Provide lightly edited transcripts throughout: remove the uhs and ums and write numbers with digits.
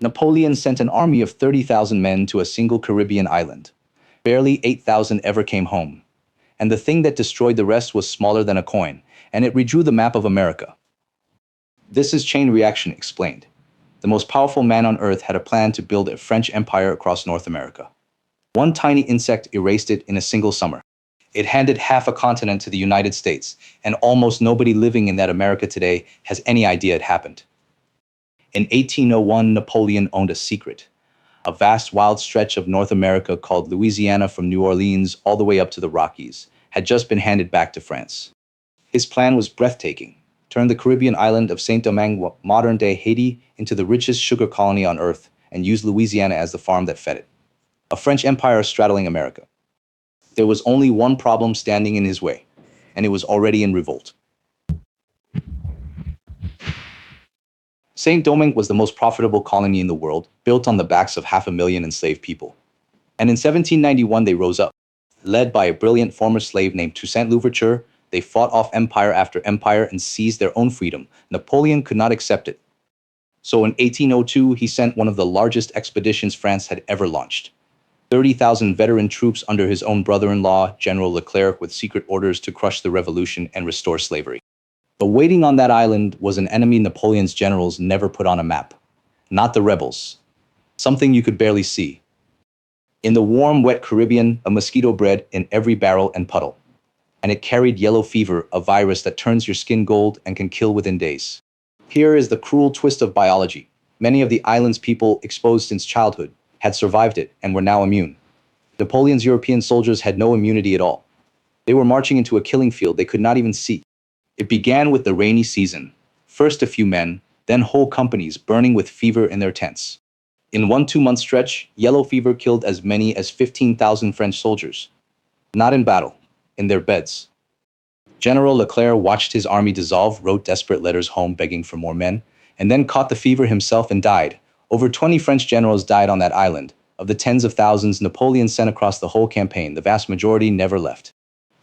Napoleon sent an army of 30,000 men to a single Caribbean island. Barely 8,000 ever came home. And the thing that destroyed the rest was smaller than a coin, and it redrew the map of America. This is chain reaction explained. The most powerful man on earth had a plan to build a French empire across North America. One tiny insect erased it in a single summer. It handed half a continent to the United States, and almost nobody living in that America today has any idea it happened. In 1801, Napoleon owned a secret. A vast wild stretch of North America called Louisiana from New Orleans all the way up to the Rockies had just been handed back to France. His plan was breathtaking. Turn the Caribbean island of Saint-Domingue, modern-day Haiti, into the richest sugar colony on earth and use Louisiana as the farm that fed it. A French empire straddling America. There was only one problem standing in his way, and it was already in revolt. Saint-Domingue was the most profitable colony in the world, built on the backs of 500,000 enslaved people. And in 1791 they rose up. Led by a brilliant former slave named Toussaint Louverture, they fought off empire after empire and seized their own freedom. Napoleon could not accept it. So in 1802 he sent one of the largest expeditions France had ever launched. 30,000 veteran troops under his own brother-in-law, General Leclerc, with secret orders to crush the revolution and restore slavery. But waiting on that island was an enemy Napoleon's generals never put on a map. Not the rebels. Something you could barely see. In the warm, wet Caribbean, a mosquito bred in every barrel and puddle. And it carried yellow fever, a virus that turns your skin gold and can kill within days. Here is the cruel twist of biology. Many of the island's people, exposed since childhood, had survived it and were now immune. Napoleon's European soldiers had no immunity at all. They were marching into a killing field they could not even see. It began with the rainy season. First a few men, then whole companies burning with fever in their tents. In one 2-month stretch, yellow fever killed as many as 15,000 French soldiers. Not in battle, in their beds. General Leclerc watched his army dissolve, wrote desperate letters home begging for more men, and then caught the fever himself and died. Over 20 French generals died on that island. Of the tens of thousands Napoleon sent across the whole campaign, the vast majority never left.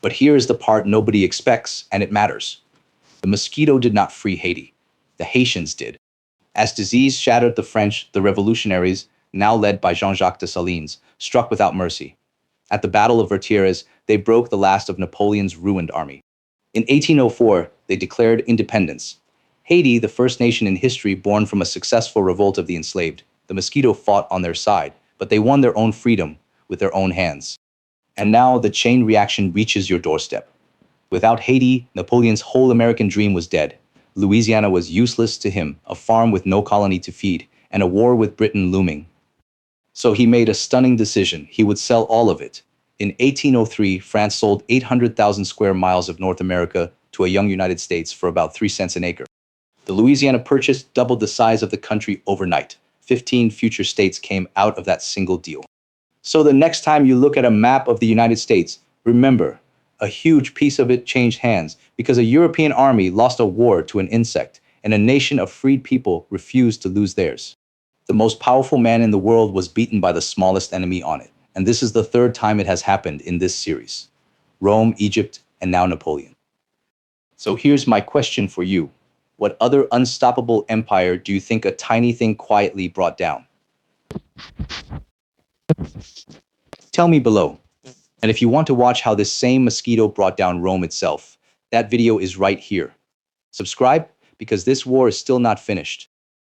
But here is the part nobody expects, and it matters. The mosquito did not free Haiti. The Haitians did. As disease shattered the French, the revolutionaries, now led by Jean-Jacques Dessalines, struck without mercy. At the Battle of Vertières, they broke the last of Napoleon's ruined army. In 1804, they declared independence. Haiti, the first nation in history born from a successful revolt of the enslaved, the mosquito fought on their side, but they won their own freedom with their own hands. And now the chain reaction reaches your doorstep. Without Haiti, Napoleon's whole American dream was dead. Louisiana was useless to him, a farm with no colony to feed, and a war with Britain looming. So he made a stunning decision. He would sell all of it. In 1803, France sold 800,000 square miles of North America to a young United States for about 3 cents an acre. The Louisiana Purchase doubled the size of the country overnight. 15 future states came out of that single deal. So the next time you look at a map of the United States, remember, a huge piece of it changed hands because a European army lost a war to an insect, and a nation of freed people refused to lose theirs. The most powerful man in the world was beaten by the smallest enemy on it, and this is the 3rd time it has happened in this series. Rome, Egypt, and now Napoleon. So here's my question for you. What other unstoppable empire do you think a tiny thing quietly brought down? Tell me below. And if you want to watch how this same mosquito brought down Rome itself, that video is right here. Subscribe, because this war is still not finished.